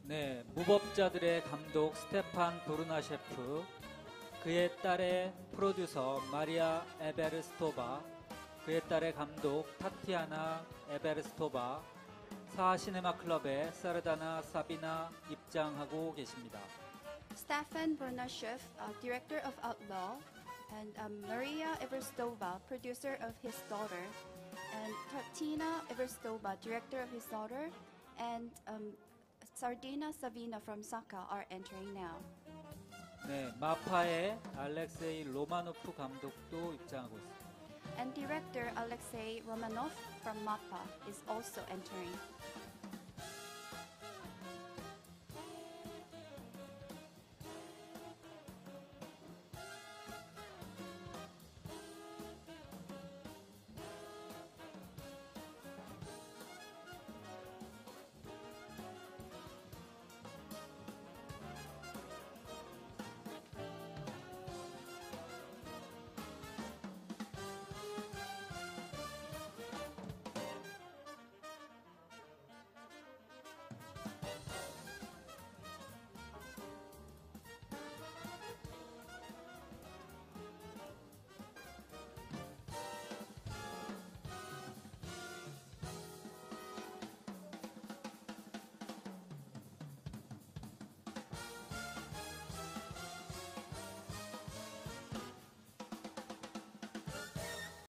네, 무법자들의 감독 스테판 도르나 셰프, 그의 딸의 프로듀서 마리아 에베르스토바, 그의 딸의 감독 타티아나 에베르스토바, 사 시네마 클럽의 사르다나 사비나 입장하고 계십니다. Stefan Bernashev, director of Outlaw, and Maria Everstova, producer of his daughter, and Tatina Everstova, director of his daughter, and Sardina Savina from Saka are entering now. 네, 마파의 알렉세이 로마노프 감독도 입장하고 있습니다. And director Alexei Romanov from MAPPA is also entering.